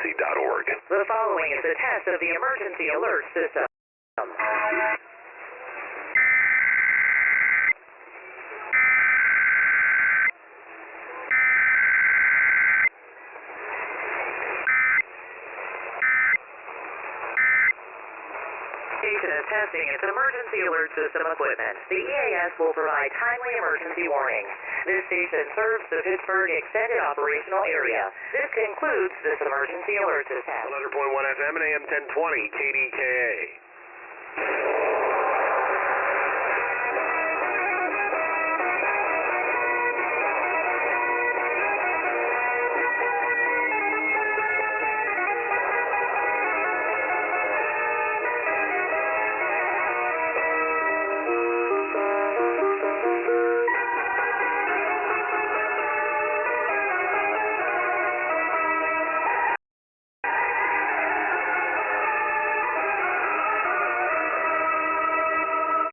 emergency.org. The following is a test of the emergency alert system. Station is testing its emergency alert system equipment. The EAS will provide timely emergency warnings. This station serves the Pittsburgh Extended Operational Area. This concludes this emergency alert system. 100.1 FM and AM 1020 KDKA.